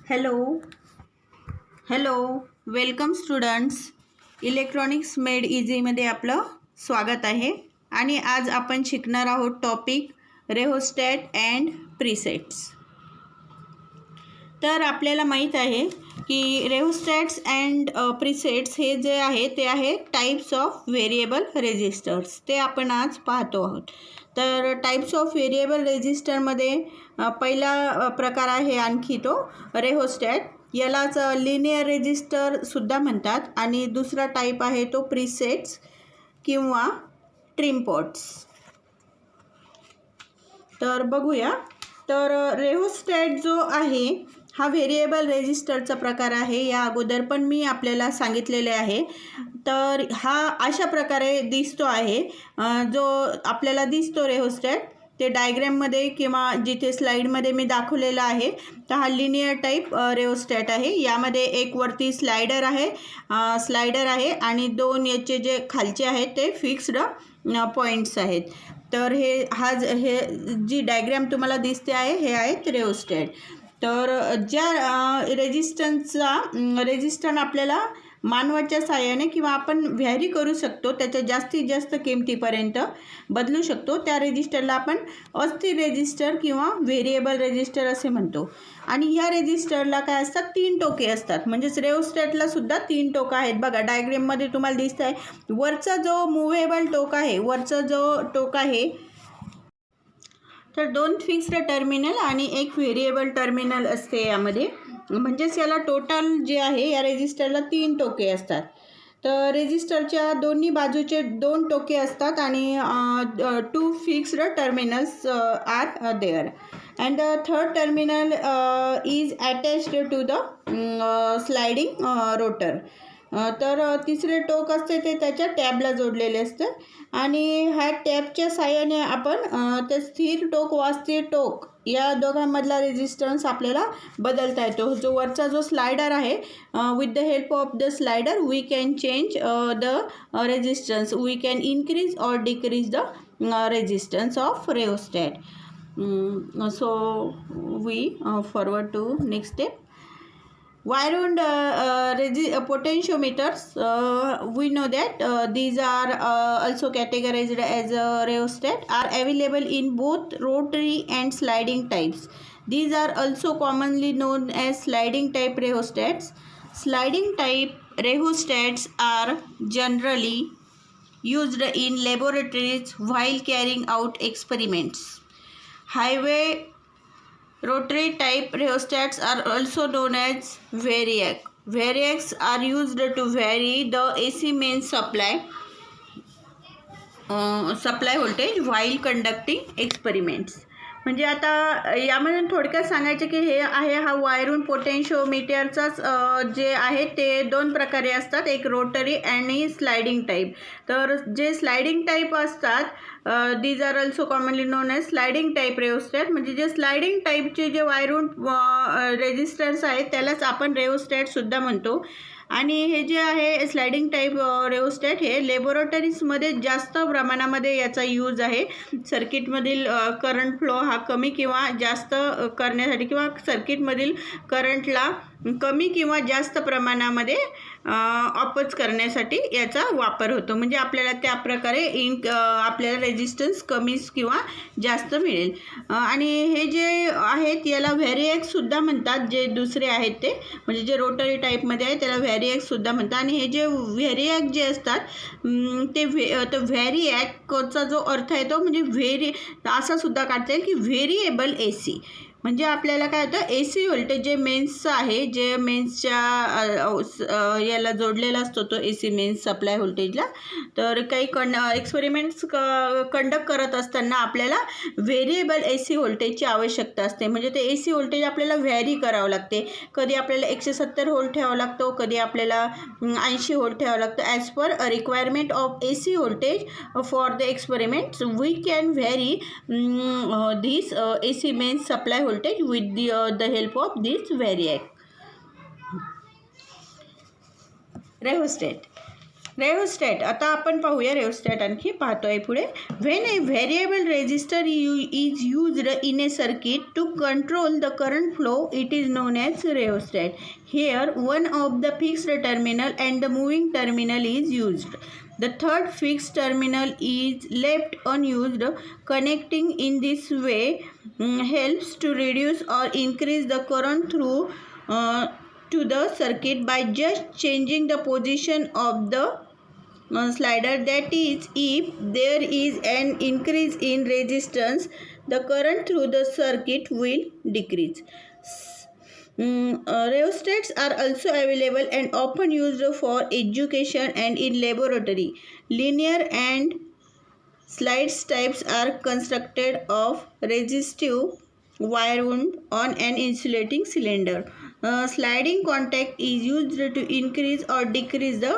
Hello hello welcome students. Electronics Made इझीमध्ये आपलं स्वागत आहे. आणि आज आपण शिकणार आहोत टॉपिक रेहोस्टॅट अँड प्रीसेट्स. तर आपल्याला माहीत आहे की रेहोस्टॅट्स अँड प्रीसेट्स हे जे आहे ते आहे टाईप्स ऑफ व्हेरिएबल रेजिस्टर्स. ते आपण आज पाहतो आहोत. तर टाईप्स ऑफ व्हेरिएबल रेजिस्टरमध्ये पहिला प्रकार आहे आणखी तो रेहोस्टॅट. यालाच लिनियर रेजिस्टरसुद्धा म्हणतात. आणि दुसरा टाईप आहे तो प्रीसेट्स किंवा ट्रिमपॉट्स. तर बघूया. तर रेहोस्टॅट जो आहे हा व्हेरिएबल रेजिस्टरचा प्रकार आहे. या अगोदर पण मी आपल्याला सांगितलेले आहे. तर हा अशा प्रकारे दिसतो आहे. जो आपल्याला दिसतो रेहोस्टॅट ते डायग्रॅममध्ये किंवा जिथे स्लाईडमध्ये मी दाखवलेला आहे. तर हा लिनियर टाईप रेहोस्टॅट आहे. यामध्ये एक वरती स्लायडर आहे आणि दोन याचे जे खालचे आहेत ते फिक्स्ड पॉईंट्स आहेत. तर हे जी डायग्रॅम तुम्हाला दिसते आहे हे आहेत रेहोस्टॅट. तर ज्या रेजिस्टन्स आपल्याला मानवाच्या साहाय्याने किंवा आपण व्हॅरी करू शकतो, त्याच्या जास्तीत जास्त किमतीपर्यंत बदलू शकतो, त्या रेजिस्टरला आपण अस्थिर रेजिस्टर किंवा व्हेरिएबल रेजिस्टर असे म्हणतो. आणि ह्या रेजिस्टरला काय असतात, 3 टोके असतात. म्हणजेच रेहोस्टॅटला सुद्धा 3 टोकं आहेत. बघा डायग्राममध्ये तुम्हाला दिसत आहे. वरचा जो मुव्हेबल टोक आहे, तर 2 फिक्स्ड टर्मिनल आणि एक व्हेरिएबल टर्मिनल असते यामध्ये. म्हणजेच याला टोटल जे आहे या रेजिस्टरला 3 टोके असतात. तर रेजिस्टरच्या दोन्ही बाजूचे 2 टोके असतात आणि 2 fixed terminals are there. And the third terminal is attached to the sliding rotor. तर तिसरे टोक असते ते त्याच्या टॅबला जोडलेले असते. आणि ह्या टॅबच्या साहाय्याने आपण ते स्थिर टोक व अस्थिर टोक या दोघांमधला रेजिस्टन्स आपल्याला बदलता येतो. जो वरचा जो स्लायडर आहे, with the help of the slider we can change the resistance. We can increase or decrease the resistance of rheostat. So we forward to next step. Wire-wound potentiometers, we know that these are also categorized as a rheostat, are available in both rotary and sliding types. These are also commonly known as sliding type rheostats. Sliding type rheostats are generally used in laboratories while carrying out experiments. Highway rotary type rheostats are also known as variac. Variacs are used to vary the AC main supply voltage while conducting experiments. म्हणजे आता यामधून थोडक्यात सांगायचे की हे आहे हा वायरून पोटेन्शिओमीटरचाच जे आहे ते 2 प्रकारे असतात, एक रोटरी आणि स्लायडिंग टाईप. तर जे स्लायडिंग टाईप असतात these are also commonly known as sliding type rheostat. म्हणजे जे स्लायडिंग टाईपचे जे वायरून रेजिस्टन्स आहेत त्यालाच आपण रेहोस्टॅटसुद्धा म्हणतो. आणि हे जे आहे स्लायडिंग टाईप रेहोस्टॅट हे लॅबोरेटरीजमध्ये जास्त प्रमाणामध्ये याचा यूज आहे. सर्किटमधील करंट फ्लो हा कमी किंवा जास्त करण्यासाठी किंवा सर्किटमधील करंटला कमी किंवा जास्त प्रमाणामध्ये ऑपोज करण्यासाठी याचा वापर होतो. म्हणजे आपल्याला त्या प्रकारे आपल्याला रेजिस्टन्स कमी किंवा जास्त मिळेल. आणि हे जे आहेत याला व्हॅरिएक्ससुद्धा म्हणतात. जे दुसरे आहेत ते म्हणजे जे रोटरी टाईपमध्ये आहे त्याला व्हॅरिएक्ससुद्धा म्हणतात. आणि हे जे व्हॅरिएक जे असतात ते व्हॅरिएकचा जो अर्थ आहे तो म्हणजे असा सुद्धा काढता येईल की व्हेरिएबल AC. म्हणजे आपल्याला काय होतं, AC व्होल्टेज जे मेन्सचं आहे, जे मेन्सच्या याला जोडलेला असतो तो AC मेन्स सप्लाय व्होल्टेजला. तर काही एक्सपेरिमेंट्स कंडक्ट करत असताना आपल्याला व्हेरिएबल AC व्होल्टेजची आवश्यकता असते. म्हणजे ते AC व्होल्टेज आपल्याला व्हॅरी करावं लागते. कधी आपल्याला 170 व्होल्ट ठेवावं लागतो, कधी आपल्याला 80 व्होल्ट ठेवावं लागतं. As per requirement of AC voltage for the experiments we can vary this AC mains supply voltage with the help of this variac. Rheostat. Rheostat, आता आपण पाहूया रेओस्टॅट आणखी पाहतोय पुढे. When a variable resistor is used in a circuit to control the current flow, it is known as rheostat. Here one of the fixed terminal and the moving terminal is used. The third fixed terminal is left unused. Connecting in this way helps to reduce or increase the current through to the circuit by just changing the position of the slider. That is, if there is an increase in resistance, the current through the circuit will decrease. Rheostats are also available and often used for education and in laboratory. Linear and slides types are constructed of resistive wire wound on an insulating cylinder. Sliding contact is used to increase or decrease the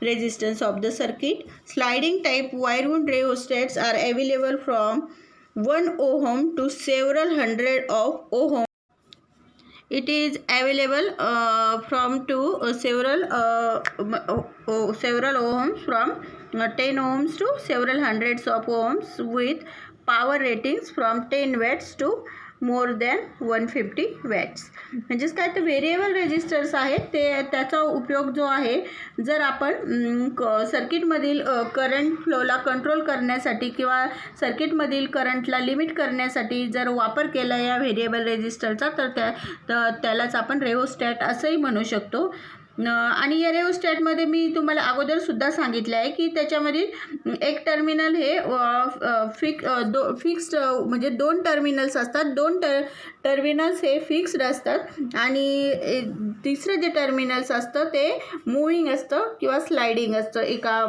resistance of the circuit. Sliding type wire wound rheostats are available from 1 ohm to several hundred of ohm. It is available from to several ohms, from 10 ohms to several hundreds of ohms, with power ratings from 10 watts to more than 150 watts. म्हणजेच काय तर variable resistors आहेत ते त्याचा उपयोग जो आहे जर आपण सर्किटमधील करंट फ्लोला कंट्रोल करण्यासाठी किंवा सर्किटमधील करंटला लिमिट करण्यासाठी जर वापर केला या व्हेरिएबल रेजिस्टरचा तर त्यालाच आपण रेओस्टॅट असंही म्हणू शकतो. आणि या रेओस्टॅटमध्ये मी तुम्हाला अगोदरसुद्धा सांगितलं आहे की त्याच्यामधील एक टर्मिनल हे फिक्स्ड म्हणजे 2 टर्मिनल्स असतात. 2 टर्मिनल्स हे फिक्स्ड असतात आणि तिसरं जे टर्मिनल्स असतं ते मूव्हिंग असतं किंवा स्लायडिंग असतं. एका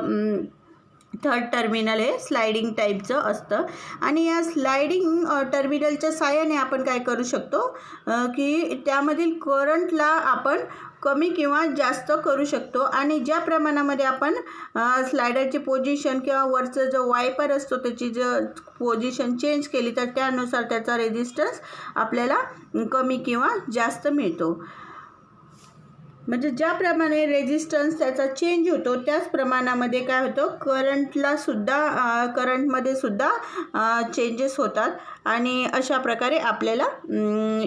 थर्ड टर्मिनल हे स्लायडिंग टाईपचं असतं आणि या स्लायडिंग टर्मिनलच्या साहाय्याने आपण काय करू शकतो की त्यामधील करंटला आपण कमी किंवा जास्त करू शकतो. आणि ज्या प्रमाणामध्ये आपण स्लायडरची पोझिशन किंवा वरचं जो वायपर असतो त्याची जर पोझिशन चेंज केली तर त्यानुसार त्याचा रेजिस्टन्स आपल्याला कमी किंवा जास्त मिळतो. म्हणजे ज्याप्रमाणे रेजिस्टन्स त्याचा चेंज होतो त्याच प्रमाणामध्ये काय होतं करंटमध्ये सुद्धा चेंजेस होतात आणि अशा प्रकारे आपल्याला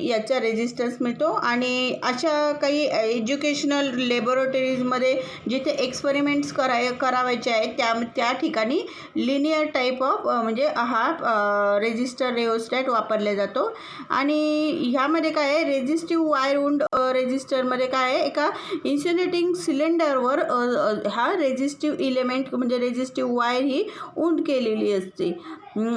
याचा रेजिस्टन्स मिळतो. आणि अशा काही एज्युकेशनल लॅबोरेटरीजमध्ये जिथे एक्सपेरिमेंट्स करावायचे आहेत त्या ठिकाणी लिनियर टाईप ऑफ म्हणजे हा रेजिस्टर रेओस्टॅट वापरला जातो. आणि ह्यामध्ये काय आहे रेजिस्टिव्ह वायर वुंड रेजिस्टरमध्ये काय आहे एका इन्सुलेटिंग सिलेंडरवर हा रेजिस्टिव्ह इलेमेंट म्हणजे रेजिस्टिव्ह वायर ही वुंड केलेली असते.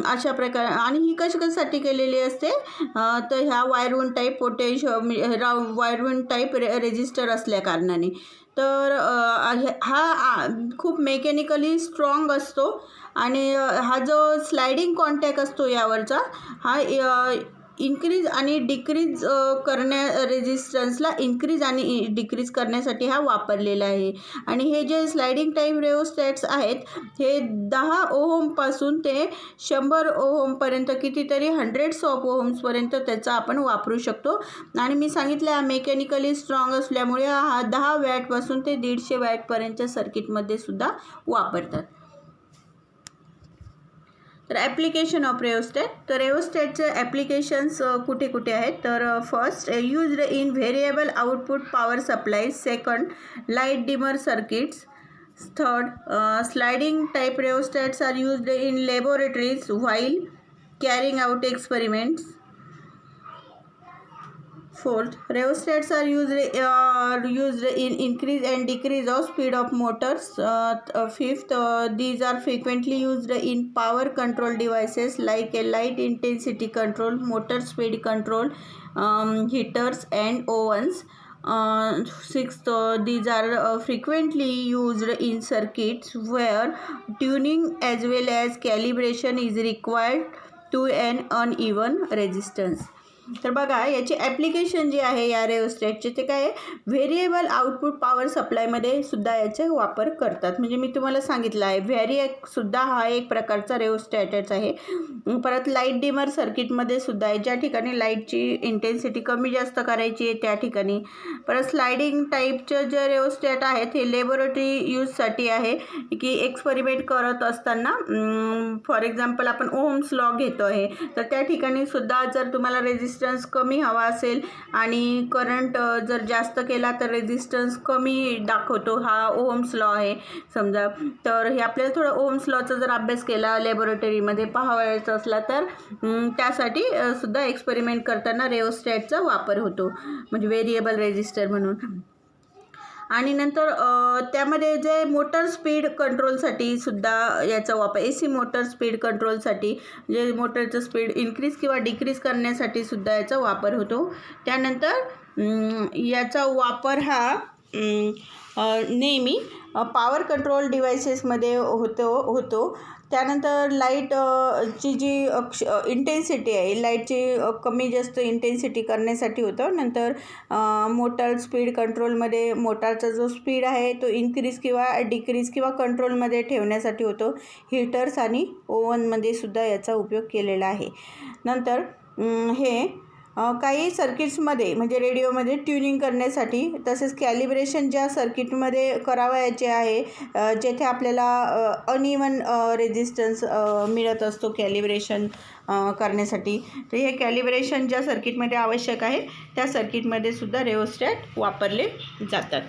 अशा प्रकारे आणि ही कशासाठी केलेली असते तर ह्या wire wound type wire wound type resistor असल्या कारणाने. तर हा खूप मेकॅनिकली स्ट्रॉंग असतो आणि हा जो स्लायडिंग कॉन्टॅक्ट असतो यावरचा हा इन्क्रीज आणि डिक्रीज रेजिस्टन्सला इन्क्रीज आणि डिक्रीज करण्यासाठी हा वापरलेला आहे. आणि हे जे स्लायडिंग टाईप रेओस्टॅट्स आहेत हे 10 ओहमपासून ते 100 ओहमपर्यंत कितीतरी हंड्रेड्स ऑफ ओहम्सपर्यंत त्याचा आपण वापरू शकतो. आणि मी सांगितलं हा मेकॅनिकली स्ट्रॉंग असल्यामुळे हा 10 वॅटपासून ते 150 वॅटपर्यंतच्या सर्किटमध्ये सुद्धा वापरतात. तर ॲप्लिकेशन ऑफ रेओस्टॅट, तर रेओस्टॅटचे ॲप्लिकेशन्स कुठे कुठे आहेत तर first used in variable output power supply. Second light dimmer circuits. Third sliding type rheostats are used in laboratories while carrying out experiments. Fourth, rheostats are used in increase and decrease of speed of motors. Fifth, these are frequently used in power control devices like a light intensity control, motor speed control, heaters and ovens. Sixth, these are frequently used in circuits where tuning as well as calibration is required to an uneven resistance. तर बघा याची application जी आहे या रेओस्टॅटचे ते काय आहे, variable output power सप्लायमध्ये सुद्धा याचे वापर करतात. म्हणजे मी तुम्हाला सांगितलं आहे व्हेरिएकसुद्धा हा एक प्रकारचा रेओस्टॅटच आहे. परत लाईट डिमर सर्किटमध्ये सुद्धा आहे, ज्या ठिकाणी लाईटची इंटेन्सिटी कमी जास्त करायची आहे त्या ठिकाणी. परत स्लायडिंग टाईपचं जे रेओस्टॅट आहेत हे लॅबोरेटरी यूजसाठी आहे, की एक्सपेरिमेंट करत असताना फॉर एक्झाम्पल आपण ओहम्स लॉ घेतो आहे, तर त्या ठिकाणी सुद्धा जर तुम्हाला रेझिस्टन्स कमी हवा असेल आणि करंट जर जास्त केला तर रेझिस्टन्स कमी दाखवतो, हा ओहम्स लॉ आहे समजा. तर हे आपल्याला थोडं ओहम्स लॉचा जर अभ्यास केला लॅबोरेटरीमध्ये पाहायचा असला तर त्यासाठी सुद्धा एक्सपेरिमेंट करताना रेओस्टॅटचा वापर होतो, म्हणजे व्हेरिएबल रेझिस्टर म्हणून. आणि नंतर त्यामध्ये जे मोटर स्पीड कंट्रोलसाठी सुद्धा याचा वापर, AC मोटर स्पीड कंट्रोलसाठी जे मोटरचं स्पीड इन्क्रीज किंवा डिक्रीज करण्यासाठी सुद्धा याचा वापर होतो. त्यानंतर याचा वापर हा नेहमी पॉवर कंट्रोल डिव्हायसेसमध्ये होतो. त्यानंतर लाईट ची जी इंटेन्सिटी आहे, लाईटची कमी जास्त इंटेन्सिटी करण्यासाठी होतं. नंतर मोटर स्पीड कंट्रोलमध्ये मोटारचा जो स्पीड आहे तो इन्क्रीज किंवा डिक्रीज किंवा कंट्रोलमध्ये ठेवण्यासाठी होतो. हीटर्स आणि ओव्हनमध्ये सुद्धा याचा उपयोग केलेला आहे. नंतर हे काही सर्किट्समध्ये म्हणजे रेडिओमध्ये ट्युनिंग करण्यासाठी, तसेच कॅलिब्रेशन ज्या सर्किटमध्ये करावयाचे आहे जेथे आपल्याला अनइवन रेझिस्टन्स मिळत असतो कॅलिब्रेशन करण्यासाठी, तर हे कॅलिब्रेशन ज्या सर्किटमध्ये आवश्यक आहे त्या सर्किटमध्ये सुद्धा रेओस्टॅट वापरले जातात.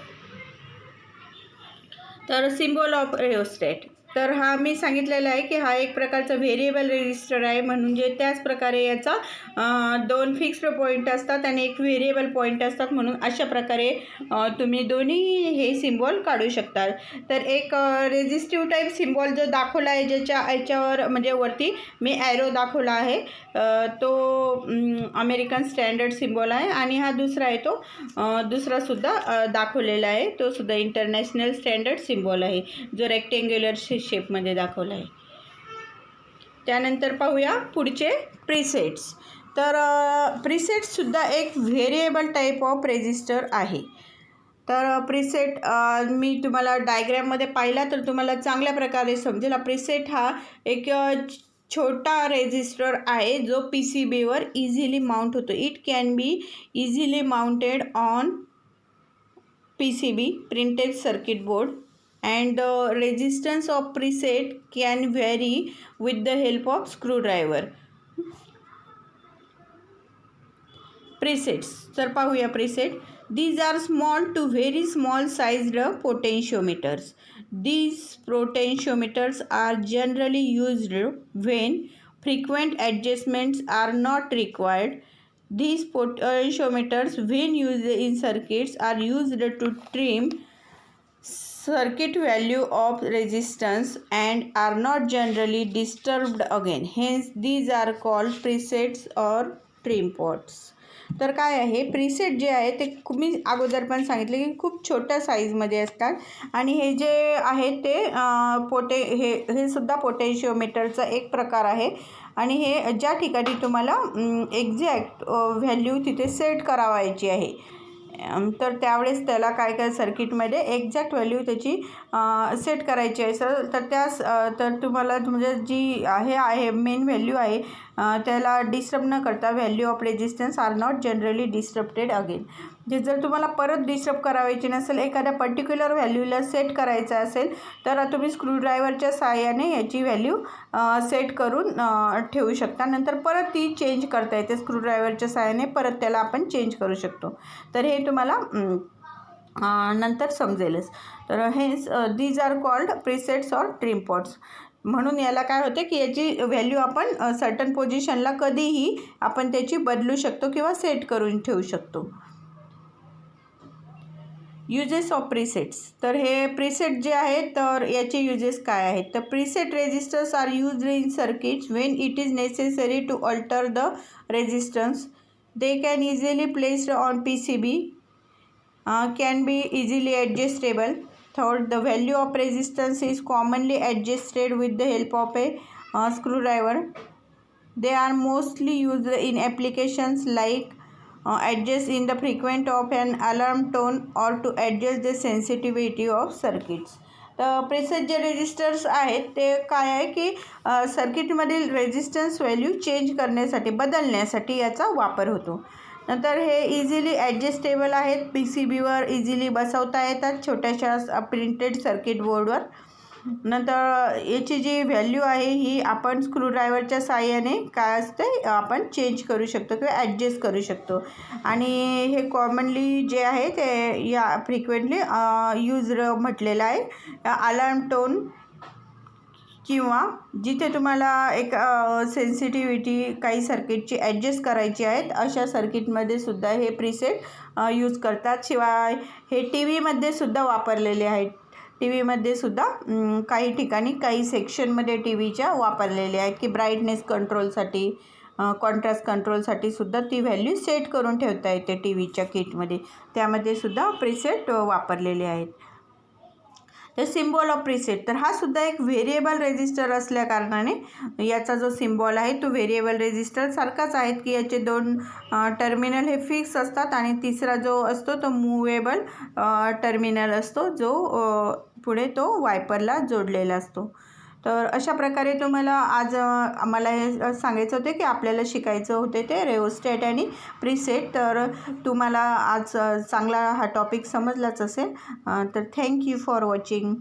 तर सिम्बॉल ऑफ रेओस्टॅट, तर हा मी सांगितलेला आहे की हा एक प्रकारचा व्हेरिएबल रेजिस्टर आहे, म्हणजे त्याच प्रकारे याचा 2 फिक्स्ड पॉईंट असतात आणि एक व्हेरिएबल पॉईंट असतात, म्हणून अशा प्रकारे तुम्ही दोन्ही हे सिम्बॉल काढू शकता. तर एक रेजिस्टिव्ह टाईप सिम्बॉल जो दाखवला आहे, याच्यावर म्हणजे वरती मी ॲरो दाखवला आहे, तो अमेरिकन स्टँडर्ड सिम्बॉल आहे. आणि हा दुसरा आहे तो दुसरासुद्धा दाखवलेला आहे, तो सुद्धा इंटरनॅशनल स्टँडर्ड सिम्बॉल आहे, जो रेक्टेंग्युलर शेपमध्ये दाखवला आहे. त्यानंतर पाहूया पुढचे प्रीसेट्स. तर प्रीसेट्ससुद्धा एक व्हेरिएबल टाईप ऑफ रेजिस्टर आहे. तर प्रीसेट मी तुम्हाला डायग्रॅममध्ये पाहिला तर तुम्हाला चांगल्या प्रकारे समजेल. प्रीसेट हा एक छोटा रेजिस्टर आहे जो PCBवर इझिली माउंट होतो. It can be easily mounted on PCB printed circuit board and the resistance of preset can vary with the help of screwdriver. Presets, तर पाहूया preset. These are small to very small sized potentiometers. These potentiometers are generally used when frequent adjustments are not required. These potentiometers when used in circuits are used to trim circuit value of resistance and are not generally disturbed again. Hence these are called presets or trim pots. तर काय आहे preset जे आहे ते मी अगोदर पण सांगितले की खूप छोट्या साईजमध्ये असतात आणि हे जे आहे ते हे सुद्धा पोटेन्शिओमीटरचा एक प्रकार आहे. आणि हे ज्या ठिकाणी तुम्हाला एक्झॅक्ट व्हॅल्यू तिथे सेट करावायची आहे, तर त्यावेळेस त्याला काय सर्किटमध्ये एक्झॅक्ट व्हॅल्यू त्याची सेट करायची आहे सर, तर तुम्हाला म्हणजे जी आहे मेन व्हॅल्यू आहे त्याला डिस्टर्ब न करता value of resistance are not generally disturbed again. जे जर तुम्हाला परत डिस्टर्ब करायची नसेल, एखाद्या पर्टिक्युलर व्हॅल्यूला सेट करायचं असेल तर तुम्ही स्क्रूड्रायव्हरच्या साहाय्याने याची व्हॅल्यू सेट करून ठेवू शकता. नंतर परत ती चेंज करता येते स्क्रूड्रायव्हरच्या साहाय्याने, परत त्याला आपण चेंज करू शकतो. तर हे तुम्हाला नंतर समजेलच. तर हे these are called presets or trim pots. म्हणून याला काय होते की याची व्हॅल्यू आपण सर्टन पोझिशनला कधीही आपण त्याची बदलू शकतो किंवा सेट करून ठेवू शकतो. युजेस ऑफ प्रीसेट्स, तर हे प्रीसेट जे आहेत तर याचे युजेस काय आहेत, तर preset resistors are used in circuits when it is necessary to alter the resistance. They can easily placed on PCB, can be easily adjustable. Third, the value of resistance is commonly adjusted with the help of a screwdriver. They are mostly used in applications like adjust in the frequency of an alarm tone or to adjust the sensitivity of circuits. तर preset जे resistors आहेत ते काय आहे की सर्किटमधील resistance value change करण्यासाठी बदलण्यासाठी याचा वापर होतो. नंतर हे इझिली ॲडजस्टेबल आहेत, पी सी बीवर इझिली बसवता येतात छोट्याशा प्रिंटेड सर्किट बोर्डवर. नंतर याची जी व्हॅल्यू आहे ही आपण स्क्रूड्रायव्हरच्या साहाय्याने काय असते आपण चेंज करू शकतो किंवा ॲडजस्ट करू शकतो. आणि हे कॉमनली जे आहे ते या फ्रिक्वेंटली यूज म्हटलेलं आहे. अलार्म टोन किंवा जिथे तुम्हाला एक सेन्सिटिव्हिटी काही सर्किटची ॲडजस्ट करायची आहेत अशा सर्किटमध्ये सुद्धा हे प्रीसेट यूज करतात. शिवाय हे टी व्हीमध्ये सुद्धा वापरलेले आहेत. टी व्हीमध्ये सुद्धा काही ठिकाणी काही सेक्शनमध्ये टी व्हीच्या वापरलेले आहेत की ब्राईटनेस कंट्रोलसाठी, कॉन्ट्रास्ट कंट्रोलसाठी सुद्धा ती व्हॅल्यू सेट करून ठेवता येते टी व्हीच्या किटमध्ये. त्यामध्ये सुद्धा प्रीसेट वापरलेले आहेत. तर सिम्बॉल ऑफ प्रीसेट, तर हा सुद्धा एक व्हेरिएबल रेजिस्टर असल्या कारणाने याचा जो सिम्बॉल आहे तो व्हेरिएबल रेजिस्टर सारखाच आहेत की याचे दोन टर्मिनल हे फिक्स असतात आणि तिसरा जो असतो तो मूवेबल टर्मिनल असतो जो पुढे तो वायपरला जोडलेला असतो. तर अशा प्रकारे तुम्हाला आज आम्हाला हे सांगायचं होते की आपल्याला शिकायचं होते ते रेओस्टॅट आणि प्रीसेट. तर तुम्हाला आज चांगला हा टॉपिक समजलाच असेल. तर थँक्यू फॉर वॉचिंग.